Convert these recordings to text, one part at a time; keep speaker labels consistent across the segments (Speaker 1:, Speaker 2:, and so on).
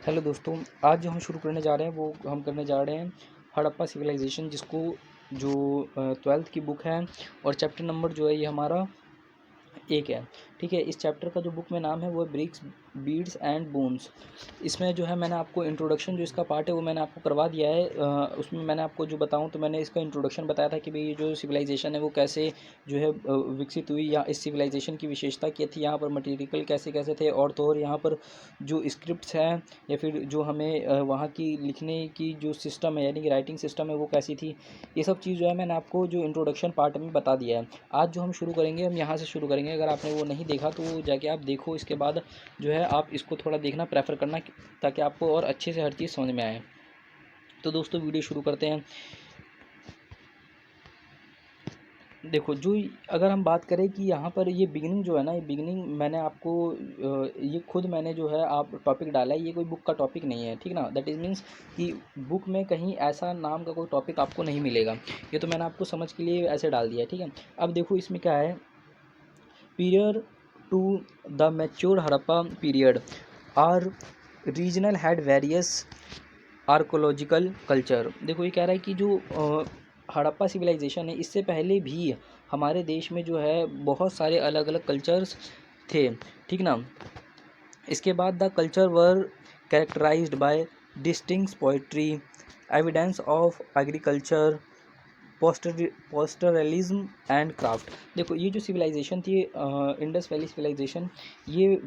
Speaker 1: Hello दोस्तों। आज जो हम शुरू करने जा रहे हैं वो हम करने जा रहे हैं हड़प्पा सिविलाइजेशन, जिसको जो 12th की बुक है और चैप्टर नंबर जो है ये हमारा एक है। ठीक है, इस चैप्टर का जो बुक में नाम है वो है ब्रिक्स बीड्स एंड बोन्स। इसमें जो है मैंने आपको इंट्रोडक्शन जो इसका पार्ट है वो मैंने आपको करवा दिया है। उसमें मैंने आपको जो बताऊं तो मैंने इसका इंट्रोडक्शन बताया था कि भाई ये जो सिविलाइजेशन है वो कैसे जो है विकसित हुई, या इस सिविलाइजेशन की विशेषता क्या थी, यहाँ पर मटेरियल कैसे कैसे थे, और तो और यहाँ पर जो स्क्रिप्ट्स हैं या फिर जो हमें वहाँ की लिखने की जो सिस्टम है यानी कि राइटिंग सिस्टम है वो कैसी थी। ये सब चीज़ जो है मैंने आपको जो इंट्रोडक्शन पार्ट में बता दिया है। आज जो हम शुरू करेंगे हम यहाँ से शुरू करेंगे। अगर आपने वो नहीं देखा तो जाके आप देखो, इसके बाद जो है आप इसको थोड़ा देखना प्रेफर करना ताकि आपको और अच्छे से हर चीज़ समझ में आए। तो दोस्तों वीडियो शुरू करते हैं। देखो जो अगर हम बात करें कि यहाँ पर ये बिगिनिंग जो है ना, ये बिगिनिंग मैंने आपको ये खुद मैंने जो है आप टॉपिक डाला है, ये कोई बुक का टॉपिक नहीं है, ठीक ना। दैट इज़ मीन्स कि बुक में कहीं ऐसा नाम का कोई टॉपिक आपको नहीं मिलेगा। ये तो मैंने आपको समझ के लिए ऐसे डाल दिया है, ठीक है। अब देखो इसमें क्या है, period to the mature Harappa period are regional had various archaeological culture. देखो ये कह रहा है कि जो हड़प्पा सिविलाइजेशन है इससे पहले भी हमारे देश में जो है बहुत सारे अलग अलग कल्चर्स थे, ठीक ना। इसके बाद the culture were characterized by distinct pottery, evidence of agriculture, pastoralism and craft. देखो ये जो सिविलाइजेशन थी इंडस वैली सिविलाइजेशन, ये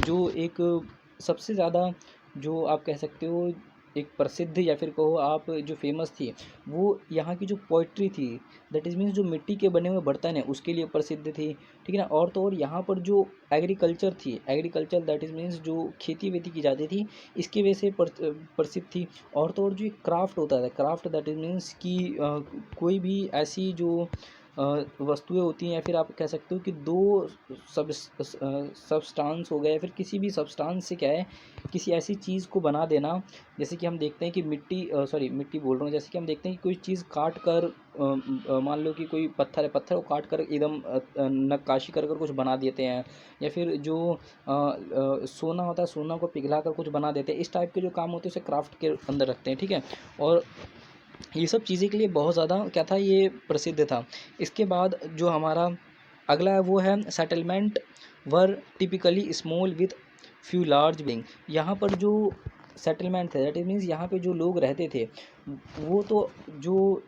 Speaker 1: जो एक सबसे ज़्यादा जो आप कह सकते हो एक प्रसिद्ध या फिर कहो आप जो फेमस थी, वो यहाँ की जो पोइट्री थी, दैट इज़ मीन्स जो मिट्टी के बने हुए बर्तन हैं उसके लिए प्रसिद्ध थी, ठीक है ना। और तो और यहाँ पर जो एग्रीकल्चर थी, एग्रीकल्चर दैट इज़ मीन्स जो खेती वेती की जाती थी इसकी वजह से प्रसिद्ध थी। और तो और जो क्राफ्ट होता है, क्राफ्ट दैट इज़ मीन्स कि कोई भी ऐसी जो वस्तुएं होती हैं या फिर आप कह सकते हो कि दो सब्सटेंस हो गए या फिर किसी भी सब्सटेंस से क्या है किसी ऐसी चीज़ को बना देना। जैसे कि हम देखते हैं कि मिट्टी बोल रहा हूँ, जैसे कि हम देखते हैं कि कोई चीज़ काट कर मान लो कि कोई पत्थर है, पत्थर को काट कर एकदम नक्काशी कर कर कुछ बना देते हैं, या फिर जो सोना होता है सोना को पिघला कर कुछ बना देते हैं। इस टाइप के जो काम होते हैं उसे क्राफ्ट के अंदर रखते हैं, ठीक है। और ये सब चीज़ें के लिए बहुत ज़्यादा क्या था, ये प्रसिद्ध था। इसके बाद जो हमारा अगला है वो है settlement were typically small with few large building. यहाँ पर जो सेटलमेंट थे दैट इज मीन्स यहाँ पे जो लोग रहते थे वो तो जो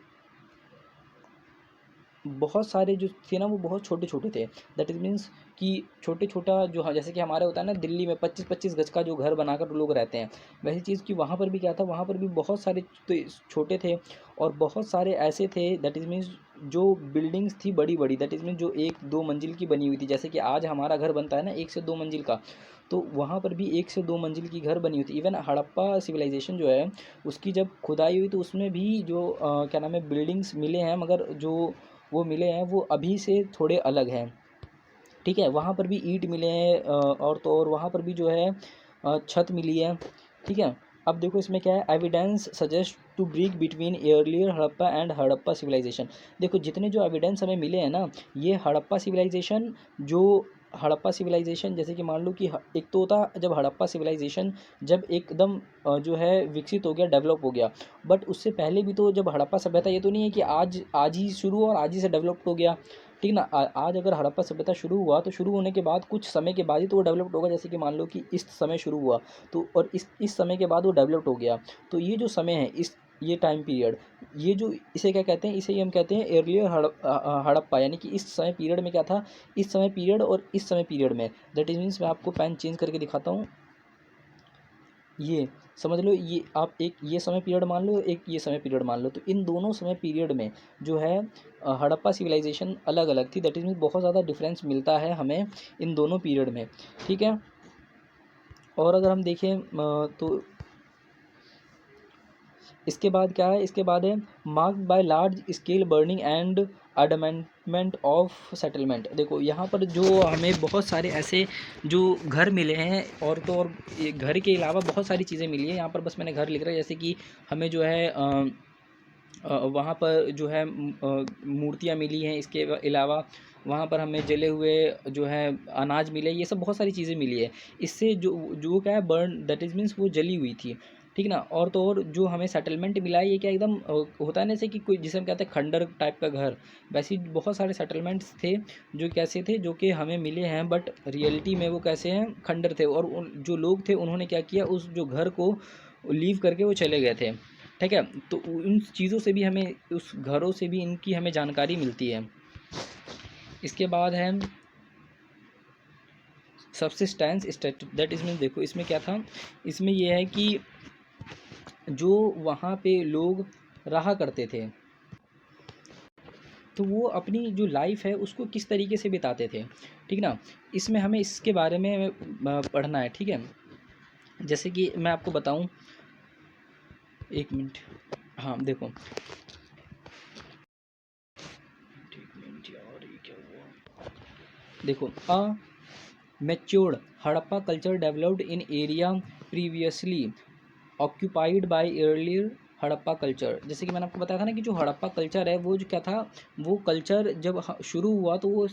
Speaker 1: बहुत सारे जो थे ना वो बहुत छोटे छोटे थे। दैट इज़ मीन्स कि छोटे छोटा जो जैसे कि हमारे होता है ना दिल्ली में 25-25 गज का जो घर बनाकर लोग रहते हैं, वैसी चीज़ कि वहाँ पर भी क्या था, वहाँ पर भी बहुत सारे तो छोटे थे और बहुत सारे ऐसे थे दैट इज़ मीन्स जो बिल्डिंग्स थी बड़ी बड़ी, दैट इज़ मीन्स जो 1-2 मंजिल की बनी हुई थी। जैसे कि आज हमारा घर बनता है ना 1 से 2 मंजिल का, तो वहाँ पर भी 1 से 2 मंजिल की घर बनी हुई थी। इवन हड़प्पा सिविलाइजेशन जो है उसकी जब खुदाई हुई तो उसमें भी जो क्या नाम है बिल्डिंग्स मिले हैं, मगर जो वो मिले हैं वो अभी से थोड़े अलग हैं, ठीक है। वहाँ पर भी ईंट मिले हैं और तो और वहाँ पर भी जो है छत मिली है, ठीक है। अब देखो इसमें क्या है, evidence suggest to brick between earlier Harappa and Harappa civilisation. देखो जितने जो एविडेंस हमें मिले हैं ना, ये हड़प्पा सिविलाइजेशन जो हड़प्पा सिविलाइजेशन जैसे कि मान लो कि एक तो होता जब हड़प्पा सिविलाइजेशन जब एकदम जो है विकसित हो गया, डेवलप हो गया, बट उससे पहले भी तो जब हड़प्पा सभ्यता, ये तो नहीं है कि आज आज ही शुरू और आज ही से डेवलप हो गया, ठीक ना। आज अगर हड़प्पा सभ्यता शुरू हुआ तो शुरू होने के बाद कुछ समय के बाद ही तो वो डेवलप्ड होगा। जैसे कि मान लो कि इस समय शुरू हुआ तो और इस समय के बाद वो डेवलप्ड हो गया, तो ये जो समय है इस ये टाइम पीरियड, ये जो इसे क्या कहते हैं, इसे ही हम कहते हैं एर्लियर हड़प्पा। यानी कि इस समय पीरियड में क्या था, इस समय पीरियड और इस समय पीरियड में, दैट इज मीन्स मैं आपको पेन चेंज करके दिखाता हूँ। ये समझ लो, ये आप एक ये समय पीरियड मान लो, एक ये समय पीरियड मान लो, तो इन दोनों समय पीरियड में जो है हड़प्पा सिविलाइजेशन अलग अलग थी। दैट इज मीन बहुत ज़्यादा डिफरेंस मिलता है हमें इन दोनों पीरियड में, ठीक है। और अगर हम देखें तो इसके बाद क्या है, इसके बाद है marked by large scale burning and abandonment of settlement. देखो यहाँ पर जो हमें बहुत सारे ऐसे जो घर मिले हैं, और तो और ये घर के अलावा बहुत सारी चीज़ें मिली है। यहाँ पर बस मैंने घर लिख रहा है, जैसे कि हमें जो है वहाँ पर जो है मूर्तियाँ मिली हैं। इसके अलावा वहाँ पर हमें जले हुए जो है अनाज मिले, ये सब बहुत सारी चीज़ें मिली है। इससे जो जो क्या है बर्न, दैट इज़ मीन्स वो जली हुई थी, ठीक ना। और तो और जो हमें सेटलमेंट मिला है ये क्या एकदम होता है ना, जैसे कि कोई जिसे हम कहते हैं खंडर टाइप का घर, वैसे ही बहुत सारे सेटलमेंट्स थे जो कैसे थे, जो कि हमें मिले हैं, बट रियलिटी में वो कैसे हैं, खंडर थे। और जो लोग थे उन्होंने क्या किया, उस जो घर को लीव करके वो चले गए थे, ठीक है। तो उन चीज़ों से भी हमें, उस घरों से भी इनकी हमें जानकारी मिलती है। इसके बाद है subsistence statute, that is mean देखो इसमें क्या था, इसमें यह है कि जो वहाँ पे लोग रहा करते थे, तो वो अपनी जो लाइफ है उसको किस तरीके से बिताते थे, ठीक ना। इसमें हमें इसके बारे में पढ़ना है, ठीक है। जैसे कि मैं आपको बताऊं, एक मिनट, हाँ देखो, एक मिनट यार, ये क्या हुआ, देखो, matured Harappa culture developed in area previously occupied by earlier Harappa culture. जैसे कि मैंने आपको बताया था ना कि जो हड़प्पा कल्चर है वो जो क्या था, वो कल्चर जब शुरू हुआ तो वो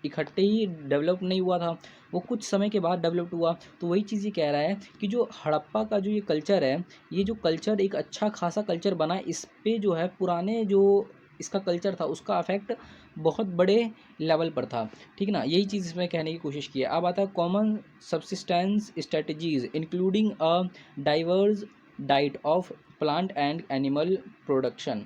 Speaker 1: इकट्ठे ही डेवलप नहीं हुआ था, वो कुछ समय के बाद डेवलप हुआ। तो वही चीज़ ये कह रहा है कि जो हड़प्पा का जो ये कल्चर है, ये जो कल्चर एक अच्छा खासा कल्चर बना, इस पे जो है पुराने जो इसका कल्चर था उसका अफेक्ट बहुत बड़े लेवल पर था, ठीक ना। यही चीज़ इसमें कहने की कोशिश की है। अब आता है common subsistence strategies including a diverse diet of plant and animal production.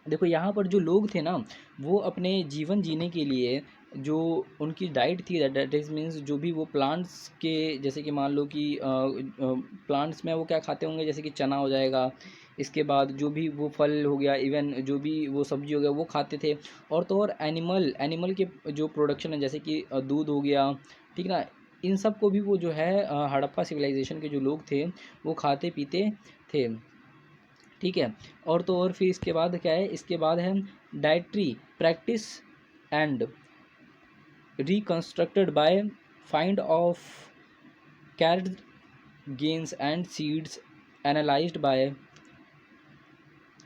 Speaker 1: देखो यहाँ पर जो लोग थे ना, वो अपने जीवन जीने के लिए जो उनकी डाइट थी, दैट इज मीन्स जो भी वो प्लांट्स के, जैसे कि मान लो कि प्लांट्स में वो क्या खाते होंगे, जैसे कि चना हो जाएगा, इसके बाद जो भी वो फल हो गया, इवन जो भी वो सब्जी हो गया वो खाते थे। और तो और एनिमल एनिमल के जो प्रोडक्शन है, जैसे कि दूध हो गया, ठीक ना, इन सब को भी वो जो है हड़प्पा सिविलाइजेशन के जो लोग थे वो खाते पीते थे, ठीक है। और तो और फिर इसके बाद क्या है, इसके बाद है dietary practice and reconstructed by find of charred grains and seeds analysed by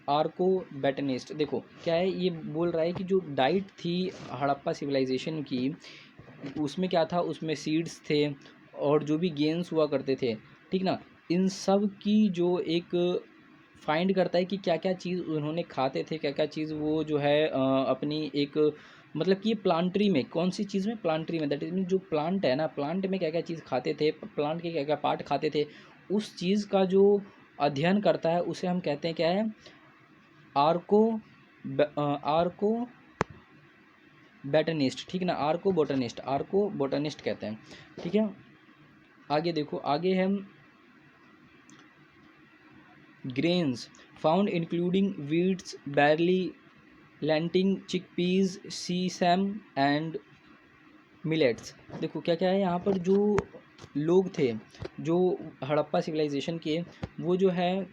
Speaker 1: archaeobotanist. देखो क्या है, ये बोल रहा है कि जो डाइट थी हड़प्पा सिविलाइजेशन की, उसमें क्या था, उसमें सीड्स थे और जो भी गेन्स हुआ करते थे, ठीक ना। इन सब की जो एक फाइंड करता है कि क्या क्या चीज़ उन्होंने खाते थे, क्या क्या चीज़ वो जो है अपनी एक, मतलब कि प्लांट्री में कौन सी चीज़ में, प्लांट्री में, दैट इज मीन जो प्लांट है ना, प्लांट में क्या क्या चीज़ खाते थे, प्लांट के क्या क्या पार्ट खाते थे, उस चीज़ का जो अध्ययन करता है उसे हम कहते हैं क्या है, आर्को आर्को बैटनिस्ट, ठीक ना, आर्को बोटनिस्ट, आर्को बोटनिस्ट कहते हैं, ठीक है। आगे देखो, आगे हम grains found including wheats, barley, lentil, chickpeas, sesame and millets। देखो क्या क्या है यहाँ पर, जो लोग थे जो हड़प्पा सिविलाइजेशन के, वो जो है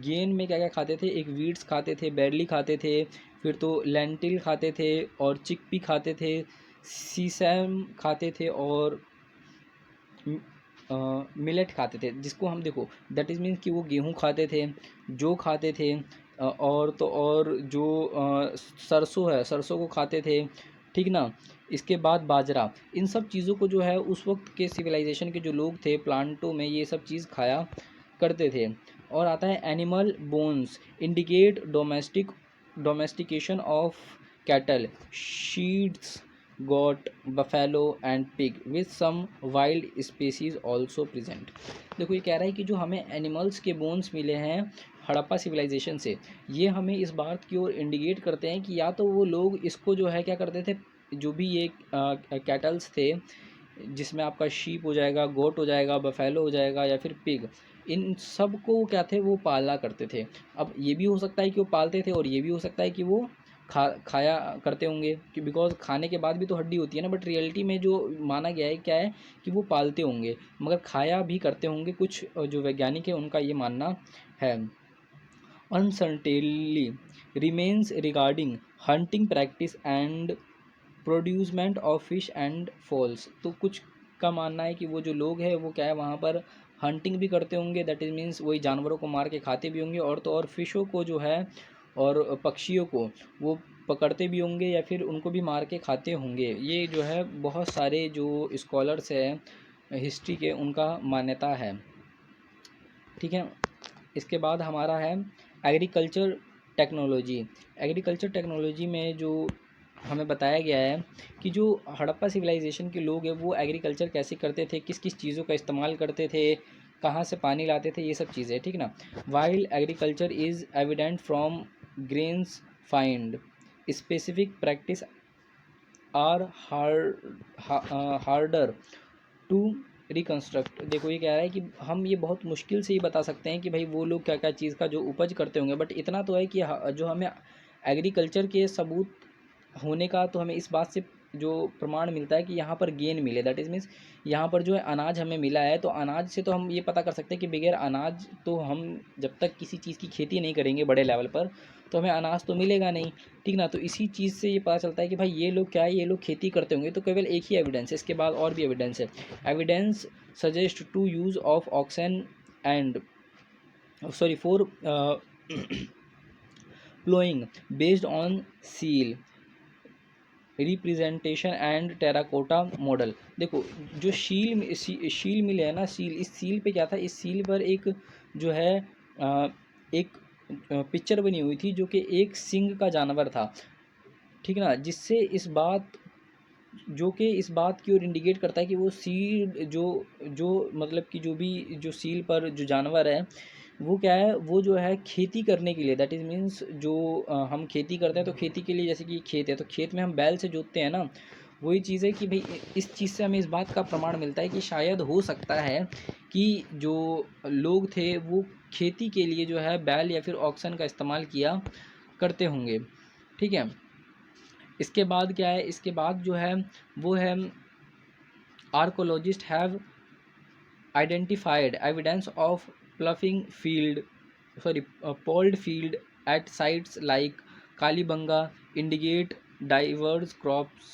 Speaker 1: गेन में क्या क्या खाते थे, एक वीट्स खाते थे, बैरली खाते थे, फिर तो लेंटिल खाते थे और चिकपी खाते थे, सीसैम खाते थे और मिलेट खाते थे, जिसको हम देखो दैट इज़ मीन्स कि वो गेहूँ खाते थे, जौ खाते थे, और तो और जो सरसों है, सरसों को खाते थे, ठीक ना। इसके बाद बाजरा, इन सब चीज़ों को जो है उस वक्त के सिविलाइजेशन के जो लोग थे प्लांटों में ये सब चीज़ खाया करते थे। और आता है animal bones indicate domestication of cattle, sheets, goat, buffalo and pig with some wild species also present। देखो ये कह रहा है कि जो हमें एनिमल्स के बोन्स मिले हैं हड़प्पा सिविलाइजेशन से, ये हमें इस बात की ओर इंडिकेट करते हैं कि या तो वो लोग इसको जो है क्या करते थे, जो भी ये कैटल्स थे, जिसमें आपका शीप हो जाएगा, गोट हो जाएगा, बफेलो हो जाएगा या फिर पिग, इन सब को क्या थे वो पाला करते थे। अब ये भी हो सकता है कि वो पालते थे और ये भी हो सकता है कि वो खाया करते होंगे, कि बिकॉज खाने के बाद भी तो हड्डी होती है ना, बट रियलिटी में जो माना गया है क्या है कि वो पालते होंगे मगर खाया भी करते होंगे, कुछ जो वैज्ञानिक है उनका ये मानना है। Uncertainly remains regarding hunting practice and procurement of fish and fowls. तो कुछ का मानना है कि वो जो लोग हैं वो क्या है वहाँ पर हंटिंग भी करते होंगे, दैट इज मीन्स वही जानवरों को मार के खाते भी होंगे, और तो और फिशों को जो है और पक्षियों को वो पकड़ते भी होंगे या फिर उनको भी मार के खाते होंगे। ये जो है बहुत सारे जो स्कॉलर्स हैं हिस्ट्री के, उनका मान्यता है। ठीक है, इसके बाद हमारा है एग्रीकल्चर टेक्नोलॉजी। एग्रीकल्चर टेक्नोलॉजी में जो हमें बताया गया है कि जो हड़प्पा सिविलाइजेशन के लोग हैं वो एग्रीकल्चर कैसे करते थे, किस किस चीज़ों का इस्तेमाल करते थे, कहाँ से पानी लाते थे, ये सब चीज़ें। ठीक ना। Wild agriculture is evident from grains find specific practice are harder to reconstruct. देखो ये कह रहा है कि हम ये बहुत मुश्किल से ही बता सकते हैं कि भाई वो लोग क्या क्या चीज़ का जो उपज करते होंगे, बट इतना तो है कि जो हमें एग्रीकल्चर के सबूत होने का तो हमें इस बात से जो प्रमाण मिलता है कि यहाँ पर गेन मिले, दैट इज़ मीन्स यहाँ पर जो है अनाज हमें मिला है, तो अनाज से तो हम ये पता कर सकते हैं कि बगैर अनाज तो हम जब तक किसी चीज़ की खेती नहीं करेंगे बड़े लेवल पर तो हमें अनाज तो मिलेगा नहीं। ठीक ना। तो इसी चीज़ से ये पता चलता है कि भाई ये लोग क्या है, ये लोग खेती करते होंगे। तो केवल एक ही एविडेंस है, इसके बाद और भी एविडेंस है। Evidence suggest to use of oxen and sorry for ploughing based on seal representation and terracotta model. देखो जो शील मिल है ना, सील, इस सील पे क्या था, इस सील पर एक जो है एक पिक्चर बनी हुई थी जो कि एक सिंग का जानवर था। ठीक ना। जिससे इस बात की ओर इंडिकेट करता है कि वो सील जो मतलब कि जो भी जो सील पर जो जानवर है वो क्या है, वो जो है खेती करने के लिए, दैट इज़ मीन्स जो हम खेती करते हैं तो खेती के लिए, जैसे कि खेत है तो खेत में हम बैल से जोतते हैं ना, वही चीज़ है कि भाई इस चीज़ से हमें इस बात का प्रमाण मिलता है कि शायद हो सकता है कि जो लोग थे वो खेती के लिए जो है बैल या फिर ऑक्सन का इस्तेमाल किया करते होंगे। ठीक है। इसके बाद क्या है, इसके बाद जो है वो है archaeologist have identified evidence of ploughing field ploughed field at sites like Kalibanga indicate diverse crops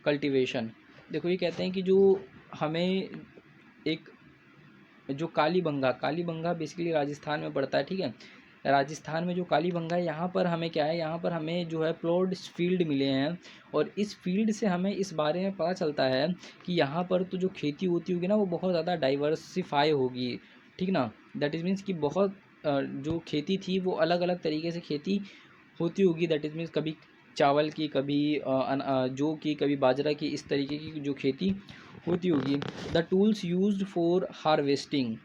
Speaker 1: cultivation। देखो ये कहते हैं कि जो हमें एक जो कालीबंगा बेसिकली राजस्थान में पड़ता है। ठीक है। राजस्थान में जो कालीबंगा है यहाँ पर हमें क्या है, यहाँ पर हमें जो है प्लॉट फील्ड मिले हैं और इस फील्ड से हमें इस बारे में पता चलता है कि यहाँ पर तो जो खेती होती होगी ना वो बहुत ज़्यादा डाइवर्सिफाई होगी। ठीक ना। दैट इज़ मीन्स कि बहुत जो खेती थी वो अलग अलग तरीके से खेती होती होगी। दैट इज़ मीन्स कभी चावल की, कभी जौ की, कभी बाजरा की, इस तरीके की जो खेती होती होगी। The tools used for harvesting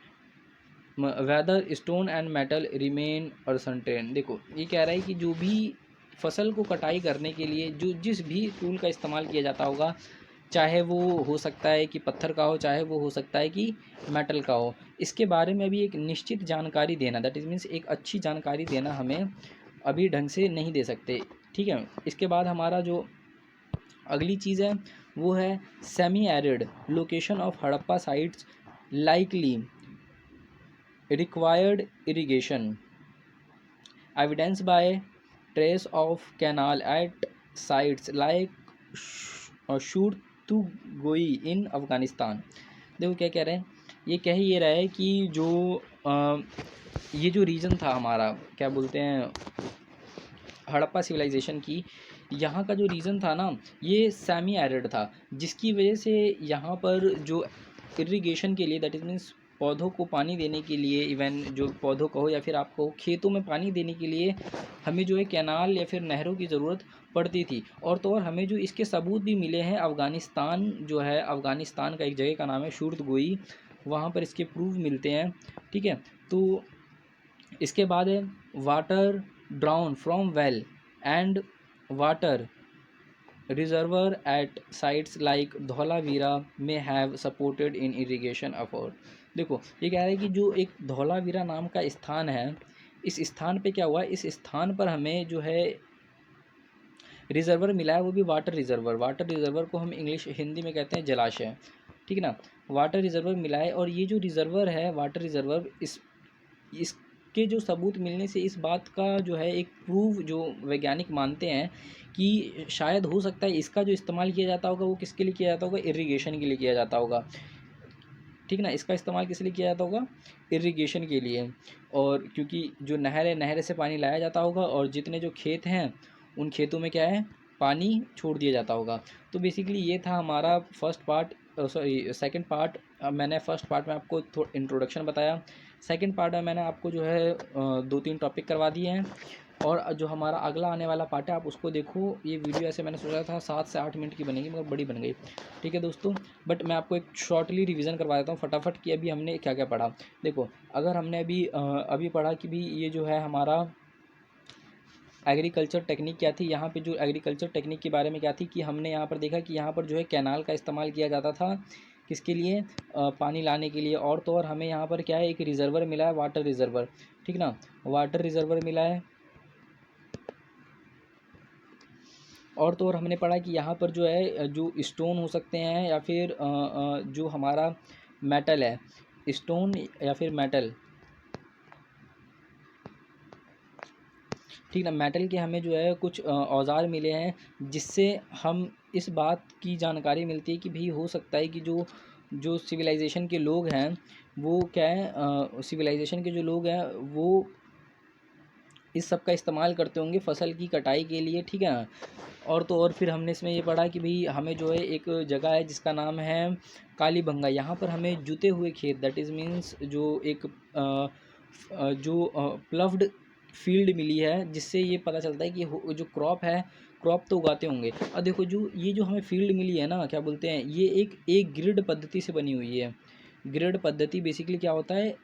Speaker 1: whether stone and metal remain uncertain. देखो ये कह रहा है कि जो भी फसल को कटाई करने के लिए जो जिस भी टूल का इस्तेमाल किया जाता होगा, चाहे वो हो सकता है कि पत्थर का हो, चाहे वो हो सकता है कि मेटल का हो, इसके बारे में अभी एक निश्चित जानकारी देना, दैट इज़ मीन्स एक अच्छी जानकारी देना हमें अभी ढंग से नहीं दे सकते। ठीक है। इसके बाद हमारा जो अगली चीज़ है वो है semi arid location of Harappa sites likely required irrigation evidence by trace of canal at sites like शूरतुगोई इन अफ़गानिस्तान। देखो क्या कह रहे हैं, ये कह ही रहा है कि जो ये जो रीजन था हमारा, क्या बोलते हैं, हड़प्पा सिविलाइजेशन की, यहाँ का जो रीजन था ना ये सेमी एरिड था, जिसकी वजह से यहाँ पर जो इरिगेशन के लिए, दैट इज़ मीन्स पौधों को पानी देने के लिए, इवन जो पौधों को हो या फिर आपको खेतों में पानी देने के लिए हमें जो है कैनाल या फिर नहरों की ज़रूरत पड़ती थी। और तो और हमें जो इसके सबूत भी मिले हैं, अफ़गानिस्तान जो है, अफ़गानिस्तान का एक जगह का नाम है शूरतगोई, वहाँ पर इसके प्रूफ मिलते हैं। ठीक है। तो इसके बाद है water drawn from well and water reservoir at sites like Dholavira में have supported in irrigation effort. देखो ये कह रहा है कि जो एक धौलावीरा नाम का स्थान है, इस स्थान पे क्या हुआ, इस स्थान पर हमें जो है रिजर्वर मिला है, वो भी वाटर रिजर्वर को हम इंग्लिश हिंदी में कहते हैं जलाशय। ठीक है ना। वाटर रिजर्वर मिला है और ये जो रिजर्वर है वाटर रिजर्वर, इसके जो सबूत मिलने से इस बात का जो है एक प्रूफ जो वैज्ञानिक मानते हैं कि शायद हो सकता है इसका जो इस्तेमाल किया जाता होगा वो किसके लिए किया जाता होगा, इरिगेशन के लिए किया जाता होगा। ठीक ना। इसका इस्तेमाल किस लिए किया जाता होगा, इरिगेशन के लिए, और क्योंकि जो नहर है, नहर से पानी लाया जाता होगा, और जितने जो खेत हैं उन खेतों में क्या है, पानी छोड़ दिया जाता होगा। तो बेसिकली ये था हमारा first part, sorry second part. मैंने फर्स्ट पार्ट में आपको थोड़ा इंट्रोडक्शन बताया, सेकंड पार्ट में मैंने आपको जो है 2-3 टॉपिक करवा दिए हैं, और जो हमारा अगला आने वाला पार्ट है आप उसको देखो। ये वीडियो ऐसे मैंने सोचा था 7 से 8 मिनट की बनेगी, मगर बड़ी बन गई। ठीक है दोस्तों, बट मैं आपको एक शॉर्टली रिवीजन करवा देता हूँ फटाफट कि अभी हमने क्या क्या पढ़ा। देखो, अगर हमने अभी पढ़ा कि भी ये जो है हमारा एग्रीकल्चर टेक्निक क्या थी, यहाँ पे जो एग्रीकल्चर टेक्निक के बारे में क्या थी कि हमने यहाँ पर देखा कि यहाँ पर जो है कैनाल का इस्तेमाल किया जाता था, किसके लिए, पानी लाने के लिए। और तो और हमें यहाँ पर क्या है, एक रिजर्वर मिला है, वाटर रिजर्वर, ठीक ना, वाटर रिजर्वर मिला है। और तो और हमने पढ़ा कि यहाँ पर जो है जो स्टोन हो सकते हैं, या फिर जो हमारा मेटल है, स्टोन या फिर मेटल, ठीक ना, मेटल के हमें जो है कुछ औज़ार मिले हैं, जिससे हम इस बात की जानकारी मिलती है कि भाई हो सकता है कि जो जो सिविलाइजेशन के लोग हैं वो क्या है, सिविलाइजेशन के जो लोग हैं वो इस सब का इस्तेमाल करते होंगे फसल की कटाई के लिए, ठीक है ना। और तो और फिर हमने इसमें ये पढ़ा कि भाई हमें जो है एक जगह है जिसका नाम है कालीबंगा, यहाँ पर हमें जुते हुए खेत, दैट इज़ मीन्स जो एक जो प्लव्ड फील्ड मिली है, जिससे ये पता चलता है कि जो क्रॉप है, क्रॉप तो उगाते होंगे। और देखो जो ये जो हमें फील्ड मिली है ना, क्या बोलते हैं, ये एक ग्रिड पद्धति से बनी हुई है। ग्रिड पद्धति बेसिकली क्या होता है,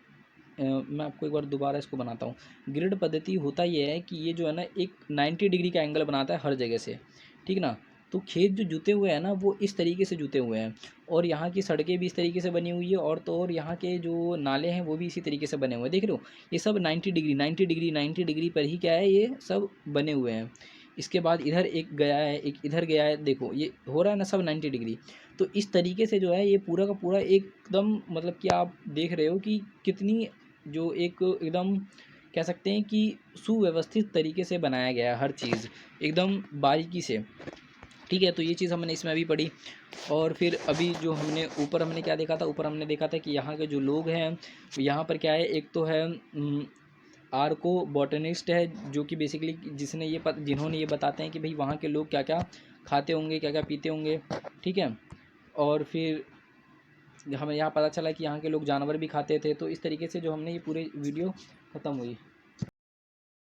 Speaker 1: मैं आपको एक बार दोबारा इसको बनाता हूँ। ग्रिड पद्धति होता ये है कि ये जो है ना एक 90 डिग्री का एंगल बनाता है हर जगह से, ठीक ना। तो खेत जो जुते हुए हैं ना वो इस तरीके से जुते हुए हैं, और यहाँ की सड़कें भी इस तरीके से बनी हुई है, और तो और यहाँ के जो नाले हैं वो भी इसी तरीके से बने हुए हैं। देख रहे हो, ये सब 90 डिग्री 90 डिग्री 90 डिग्री पर ही क्या है, ये सब बने हुए हैं। इसके बाद इधर एक गया है, एक इधर गया है, देखो ये हो रहा है ना सब 90 डिग्री। तो इस तरीके से जो है ये पूरा का पूरा एकदम, मतलब कि आप देख रहे हो कि कितनी जो एक एकदम कह सकते हैं कि सुव्यवस्थित तरीके से बनाया गया है हर चीज़, एकदम बारीकी से, ठीक है। तो ये चीज़ हमने इसमें अभी पढ़ी। और फिर अभी जो हमने ऊपर हमने क्या देखा था, ऊपर हमने देखा था कि यहाँ के जो लोग हैं, यहाँ पर क्या है, एक तो है आर्को बॉटनिस्ट है, जो कि बेसिकली जिसने जिन्होंने ये बताते हैं कि भाई वहाँ के लोग क्या क्या खाते होंगे, क्या क्या पीते होंगे, ठीक है। और फिर हमें यहाँ पता चला कि यहाँ के लोग जानवर भी खाते थे। तो इस तरीके से जो हमने ये पूरे वीडियो ख़त्म हुई।